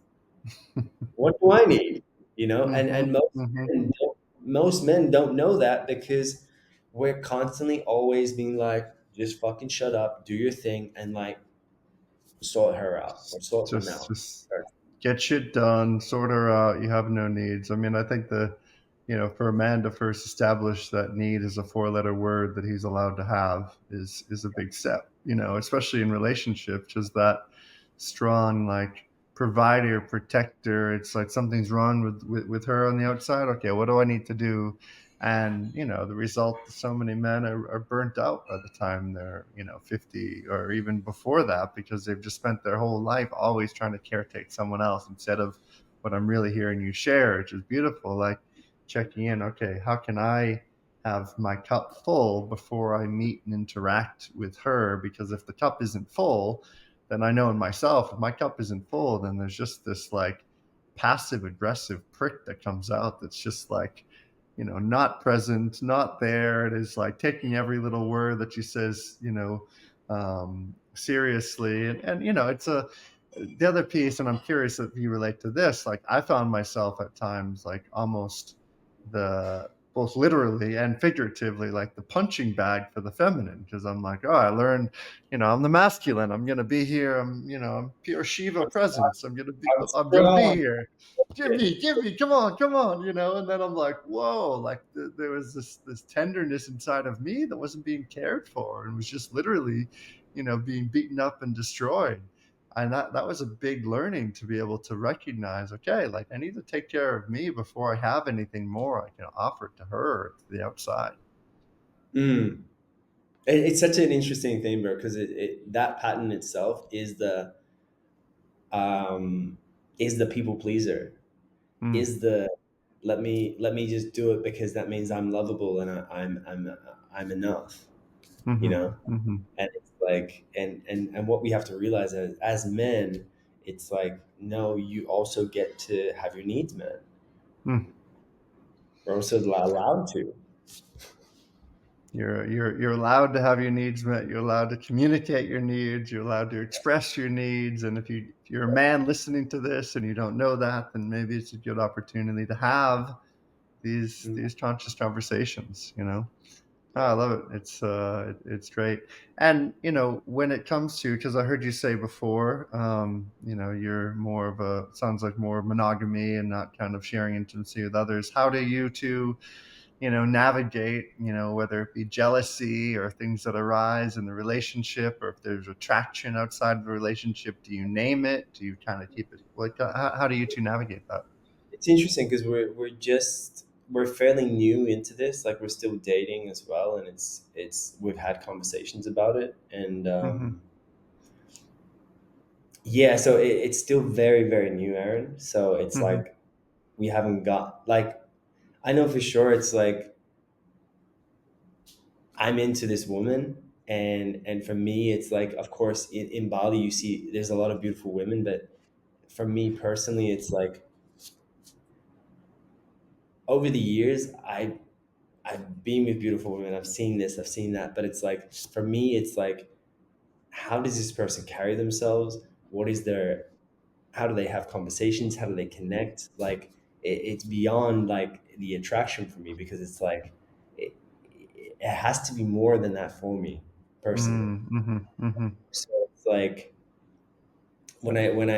What do I need? And mm-hmm, and mm-hmm. most men don't know that because we're constantly always being like, just fucking shut up, do your thing, and like sort her out or sort them Just, out. just get shit done, sort her out. You have no needs. I mean, I think for a man to first establish that need as a four-letter word that he's allowed to have is a big step. Especially in relationships, just that strong like provider, protector. It's like something's wrong with her on the outside. Okay, what do I need to do? And the result, so many men are burnt out by the time they're 50 or even before that, because they've just spent their whole life always trying to caretake someone else instead of what I'm really hearing you share, which is beautiful, like checking in. Okay, how can I have my cup full before I meet and interact with her? Because if the cup isn't full, then I know in myself, if my cup isn't full, then there's just this like passive aggressive prick that comes out that's just like, not present, not there. It is like taking every little word that she says, seriously. And it's the other piece, and I'm curious if you relate to this. Like, I found myself at times, like, almost the both literally and figuratively, like the punching bag for the feminine, because I'm like, oh, I learned, I'm the masculine. I'm gonna be here. I'm pure Shiva presence. I'm I'm gonna be strong. here. Give me, come on, And then I'm like, whoa, like there was this tenderness inside of me that wasn't being cared for, and was just literally, being beaten up and destroyed. And that was a big learning, to be able to recognize, okay, like, I need to take care of me before I have anything more I can offer to her or to the outside. Mm. It's such an interesting thing, bro, because that pattern itself um, is the people pleaser, Mm, is the let me just do it because that means I'm lovable and I'm enough, you mhm, know. mhm, And it's like, and what we have to realize as men, it's like, no, you also get to have your needs met. mm. We're also allowed to. You're allowed to have your needs met. You're allowed to communicate your needs. You're allowed to express your needs. And if you're a man listening to this and you don't know that, then maybe it's a good opportunity to have Mm, these conscious conversations. Oh, I love it. It's great. And when it comes to, because I heard you say before, you're more of a, sounds like more monogamy and not kind of sharing intimacy with others. How do you two, navigate, whether it be jealousy or things that arise in the relationship, or if there's attraction outside of the relationship? Do you name it? Do you kind of keep it like, how do you two navigate that? it's interesting because we're fairly new into this. Like, we're still dating as well, and it's we've had conversations about it, and Hmm. yeah, so it's still very very new, Aaron. So it's Hmm. like we haven't got like, I know for sure it's like I'm into this woman, and for me it's like, of course, in Bali you see there's a lot of beautiful women, but for me personally it's like over the years I've been with beautiful women, I've seen this, I've seen that, but it's like for me it's like, how does this person carry themselves? What is their, how do they have conversations? How do they connect? Like, it's beyond like the attraction for me, because it's like it has to be more than that for me personally. Mm-hmm. Hmm. So it's like when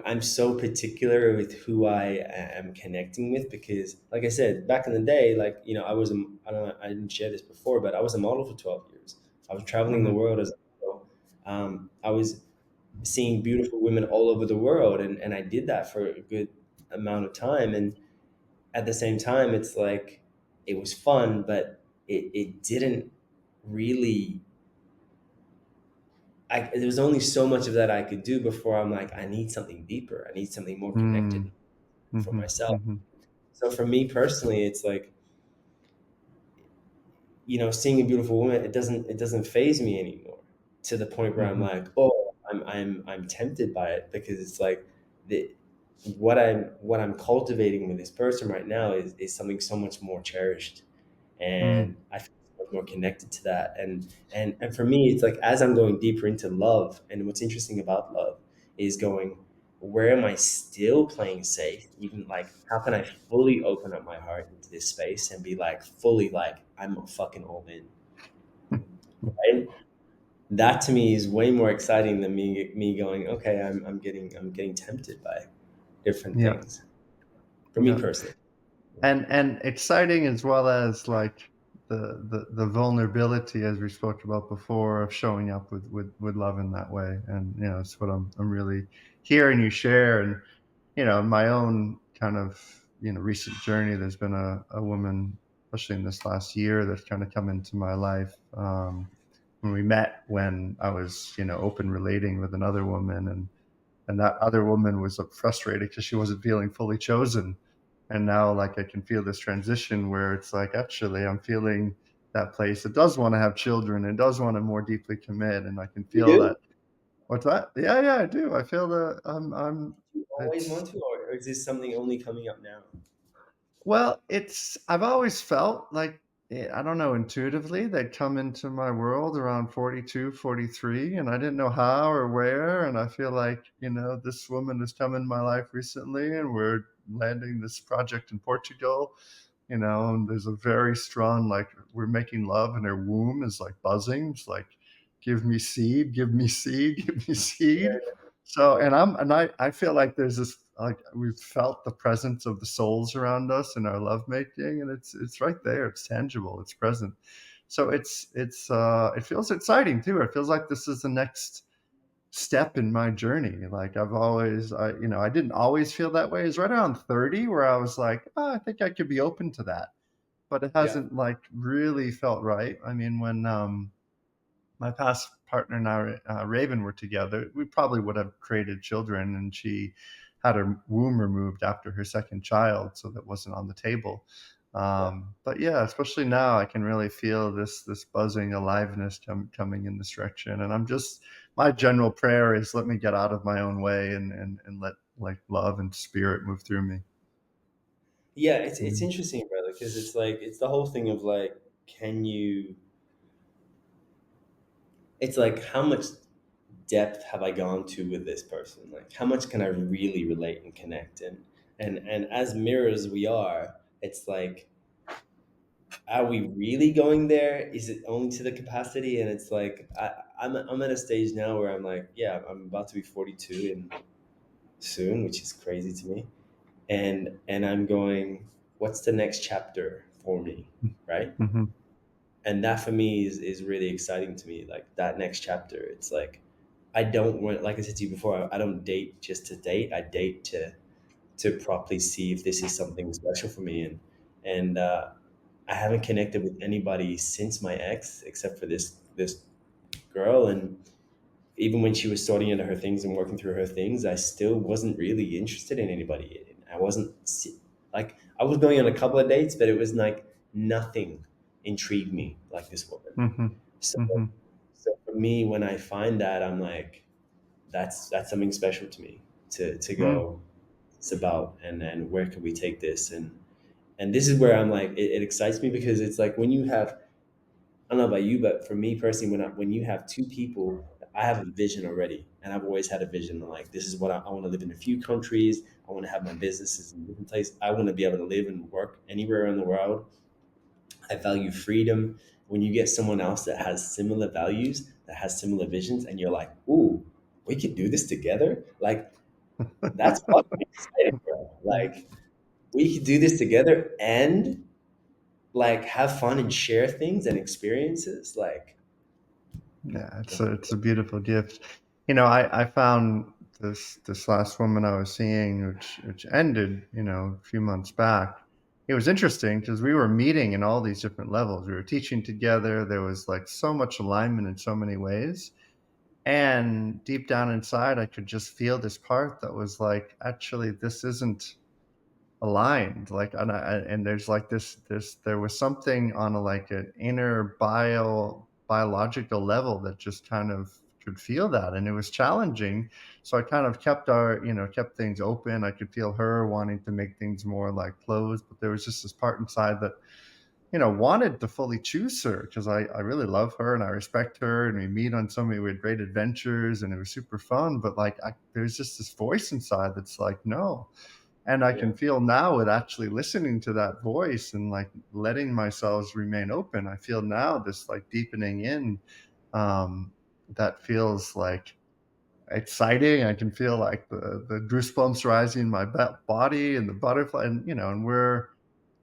I'm so particular with who I am connecting with, because like I said back in the day, like, I don't know, I didn't share this before, but I was a model for 12 years. I was traveling the Hmm. world as a model. I was seeing beautiful women all over the world, and I did that for a good amount of time, and at the same time it's like it was fun, but it didn't really, there was only so much of that I could do before I'm like, I need something deeper. I need something more connected Mm. for Mhm, myself. mhm, So for me personally, it's like, seeing a beautiful woman, it doesn't phase me anymore, to the point where I'm mhm, like, oh, I'm tempted by it, because it's like the what I'm cultivating with this person right now is something so much more cherished, mm, and I feel so much more connected to that. And for me, it's like, as I'm going deeper into love, and what's interesting about love is going, where am I still playing safe? Even like, how can I fully open up my heart into this space and be like fully like, I'm fucking all in, right? That to me is way more exciting than me going, okay, I'm getting tempted by different yeah, things. For me yeah, personally. and exciting, as well as like the vulnerability, as we spoke about before, of showing up with love in that way. And it's what I'm really hearing you share. And in my own kind of recent journey, there's been a woman, especially in this last year, that's kind of come into my life. When we met, when I was open relating with another woman, and that other woman was frustrated because she wasn't feeling fully chosen. And now, like, I can feel this transition where it's like, actually, I'm feeling that place that does want to have children and does want to more deeply commit. And I can You feel do? that. What's that? Yeah, yeah, I do. I feel that I'm You always it's want to, or is this something only coming up now? Well, I've always felt like, I don't know, intuitively they'd come into my world around 42, 43, and I didn't know how or where. And I feel like, this woman has come in my life recently, and we're landing this project in Portugal, and there's a very strong, like, we're making love, and her womb is like buzzing. It's like, give me seed, give me seed, give me seed. So, Yeah, and I feel like there's this, like, we've felt the presence of the souls around us in our lovemaking, and it's right there. It's tangible. It's present. So it feels exciting too. It feels like this is the next step in my journey. Like, I didn't always feel that way. It's right around 30 where I was like, oh, I think I could be open to that, but it yeah, hasn't like really felt right. I mean, when my past partner and I, Raven, were together, we probably would have created children, and she had her womb removed after her second child, so that wasn't on the table. yeah. But yeah, especially now, I can really feel this buzzing aliveness coming in this direction, and my general prayer is, let me get out of my own way, and let, like, love and spirit move through me. Yeah, it's Mm. interesting, brother, because it's like it's the whole thing of like, can you? It's like how much depth have I gone to with this person? Like how much can I really relate and connect? And as mirrors we are, it's like, are we really going there? Is it only to the capacity? And it's like I'm at a stage now where I'm like, yeah, I'm about to be 42 and soon, which is crazy to me. And I'm going, what's the next chapter for me, right? Mhm. And that for me is really exciting to me. Like that next chapter, it's like I don't want, like I said to you before, I don't date just to date. I date to properly see if this is something special for me. And I haven't connected with anybody since my ex, except for this girl. And even when she was sorting into her things and working through her things, I still wasn't really interested in anybody. I wasn't like, I was going on a couple of dates, but it was like nothing intrigued me like this woman. Mhm. So, Mhm. so for me, when I find that, I'm like, that's something special to me to Mm. go. It's about, and where can we take this? And this is where I'm like, it excites me because it's like when you have, I don't know about you, but for me personally, when you have two people, I have a vision already, and I've always had a vision. Like this is what I want to live in a few countries. I want to have my businesses in different places. I want to be able to live and work anywhere in the world. I value freedom. When you get someone else that has similar values, that has similar visions, and you're like, "Ooh, we could do this together." Like that's fucking exciting, bro. Like we could do this together and like have fun and share things and experiences. Like, Yeah, it's a beautiful gift. I found this last woman I was seeing, which ended, a few months back. It was interesting because we were meeting in all these different levels. We were teaching together. There was like so much alignment in so many ways. And deep down inside, I could just feel this part that was like, actually, this isn't aligned. Like, and there's like this there was something on a, like, an inner biological level that just kind of could feel that, and it was challenging. So I kind of kept things open. I could feel her wanting to make things more like closed, but there was just this part inside that wanted to fully choose her, because I really love her and I respect her, and we meet on so many, we had great adventures, and it was super fun. But like, there's just this voice inside that's like, no. And I yeah, can feel now, with actually listening to that voice and like letting myself remain open, I feel now this like deepening in, that feels like exciting. I can feel like the goosebumps rising in my body, and the butterfly, and we're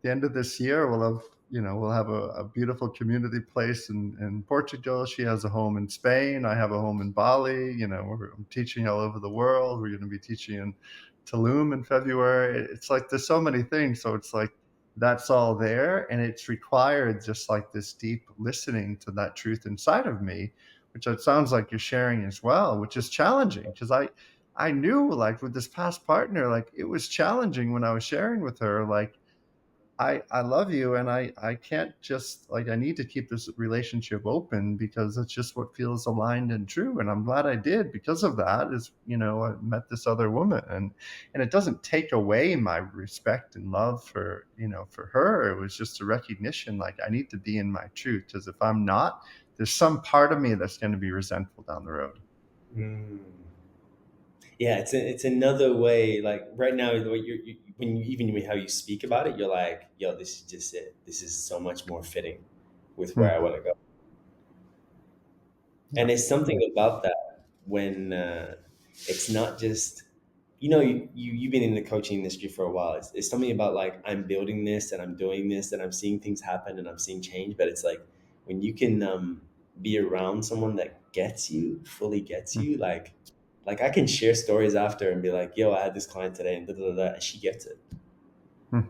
the end of this year, we'll have a beautiful community place in Portugal. She has a home in Spain. I have a home in Bali. I'm teaching all over the world. We're going to be teaching in Tulum in February. It's like there's so many things. So it's like that's all there, and it's required just like this deep listening to that truth inside of me, which it sounds like you're sharing as well, which is challenging because I knew, like, with this past partner, like, it was challenging when I was sharing with her, like, I love you, and I can't just like, I need to keep this relationship open because it's just what feels aligned and true. And I'm glad I did because of that. Is, I met this other woman, and it doesn't take away my respect and love for, for her. It was just a recognition, like, I need to be in my truth, because if I'm not, there's some part of me that's going to be resentful down the road. Mm. Yeah, it's another way. Like right now, the way when you even how you speak about it, you're like, yo, this is just it. This is so much more fitting with where I Hmm. want to go. Yeah. And it's something about that when it's not just, you've been in the coaching industry for a while. It's something about like, I'm building this and I'm doing this and I'm seeing things happen and I'm seeing change. But it's like when you can be around someone that gets you, fully gets Hmm. you, like I can share stories after and be like, yo, I had this client today and da da da, da, and she gets it. Hmm.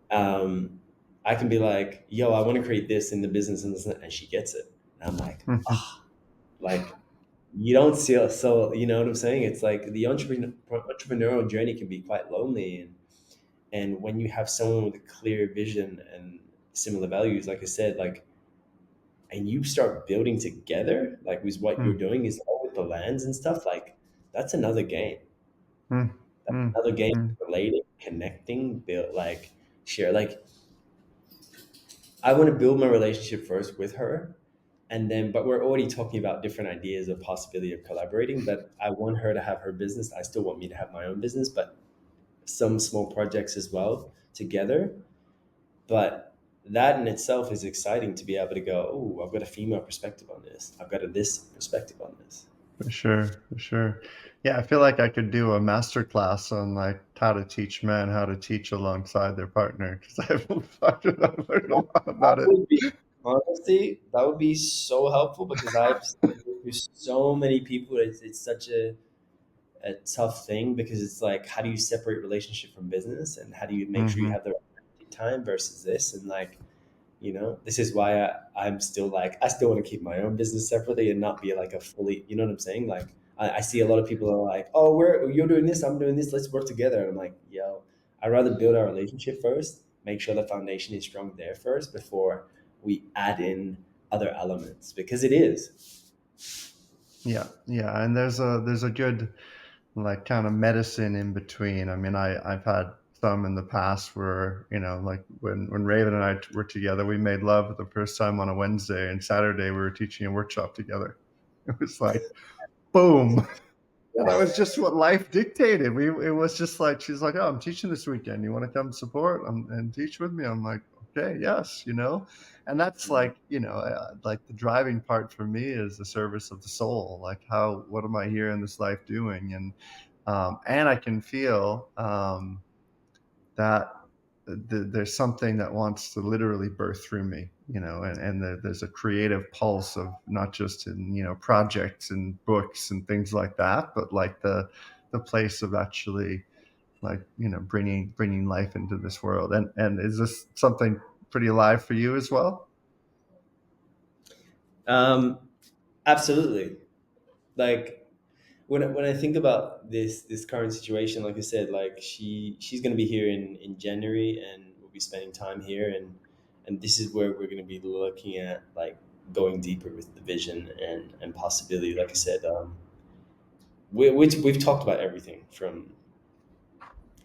um, I can be like, yo, I want to create this in the business and this, and she gets it. And I'm like, Hmm. like you don't see it. So you know what I'm saying? It's like the entrepreneurial journey can be quite lonely, and when you have someone with a clear vision and similar values, like I said, like, and you start building together, like with what you're Hmm. doing is all with the lands and stuff, like that's another game. Hmm. That's Hmm. another game, Hmm. relating, connecting, build, like share. Like I want to build my relationship first with her, and then but we're already talking about different ideas of possibility of collaborating. But I want her to have her business. I still want me to have my own business, but some small projects as well together. But that in itself is exciting to be able to go, oh, I've got a female perspective on this. I've got a this perspective on this. For sure, for sure. Yeah, I feel like I could do a master class on like how to teach men how to teach alongside their partner, because I've learned a lot That about it. would be honestly, that would be so helpful because I've seen through so many people. It's such a tough thing because it's like, how do you separate relationship from business, and how do you make sure you Hmm. have the right time versus this, and like, this is why I'm still like, I still want to keep my own business separately and not be like a fully, you know what I'm saying? Like, I see a lot of people are like, oh, you're doing this, I'm doing this, let's work together. And I'm like, yo, I'd rather build our relationship first, make sure the foundation is strong there first before we add in other elements because it is. Yeah, yeah, and there's a good like kind of medicine in between. I mean, I've had some in the past where, like when Raven and I were together, we made love the first time on a Wednesday, and Saturday we were teaching a workshop together. It was like boom. And that was just what life dictated. It was just like, she's like, "Oh, I'm teaching this weekend. You want to come support and teach with me?" I'm like, "Okay, yes." And that's like, like the driving part for me is the service of the soul. Like, what am I here in this life doing? And I can feel that there's something that wants to literally birth through me, and there's a creative pulse of not just in, projects and books and things like that, but like the place of actually, like, bringing life into this world. And is this something pretty alive for you as well? Um, absolutely. Like when I think about this current situation, like I said, like she's gonna be here in January, and we'll be spending time here, and this is where we're gonna be looking at like going deeper with the vision and possibility. Like I said, we've talked about everything from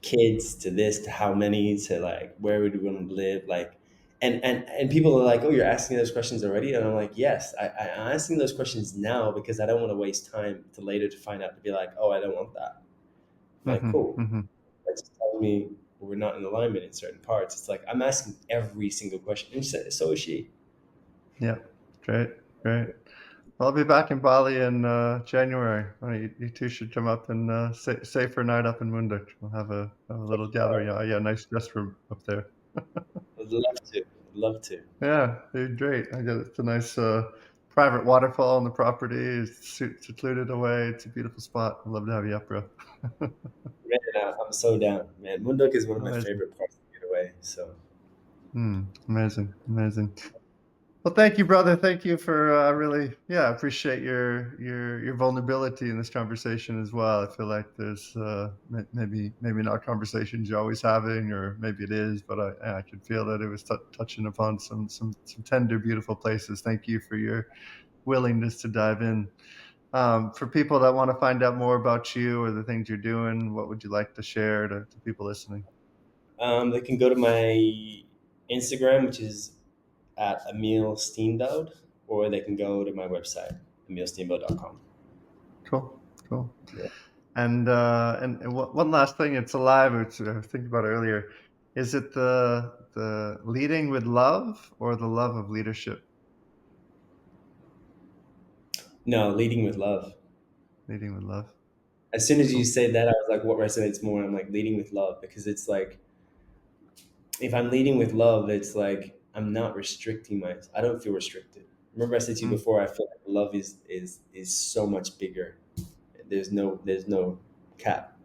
kids to this to how many to like where would we want to live, like, and people are like, oh, you're asking those questions already, and I'm like, yes, I'm asking those questions now because I don't want to waste time to later to find out to be like, oh, I don't want that. Like, Hmm. cool, Hmm. that just tells me we're not in alignment in certain parts. It's like I'm asking every single question, and so is she. Yeah. Great. Great. Well, I'll be back in Bali in January. You two should come up and stay for a night up in Munduk. We'll have a little gathering. Yeah, nice guest room up there. I'd love to. I'd love to. Yeah, they're great. It's a nice private waterfall on the property. It's secluded away. It's a beautiful spot. I'd love to have you up, bro. Man, I'm so down, man. Munduk is one of my Amazing. favorite parts to get away. So Amazing. Amazing. Well, thank you, brother. Thank you for really, yeah, I appreciate your vulnerability in this conversation as well. I feel like there's maybe not conversations you're always having, or maybe it is, but I could feel that it was touching upon some tender, beautiful places. Thank you for your willingness to dive in. For people that want to find out more about you or the things you're doing, what would you like to share to people listening? They can go to my Instagram, which is at Emile Steenveld, or they can go to my website, emilesteenveld.com. Cool, cool. Yeah. And one last thing, it's alive. Which I was thinking about earlier. Is it the leading with love or the love of leadership? No, leading with love. Leading with love. As soon as you Cool. say that, I was like, what resonates more? I'm like, leading with love, because it's like, if I'm leading with love, it's like I'm not restricting I don't feel restricted. Remember I said to you Mm, before, I feel like love is so much bigger. There's no cap.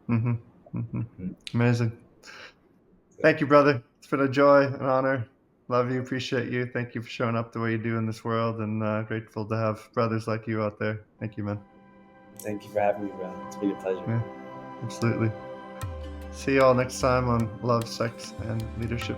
mm-hmm, mm-hmm. Mhm. Amazing. So, Thank you, brother. It's been a joy, an honor. Love you. Appreciate you. Thank you for showing up the way you do in this world, and grateful to have brothers like you out there. Thank you, man. thank you for having me, brother. It's been a pleasure. Yeah, absolutely. See you all next time on Love, Sex, and Leadership.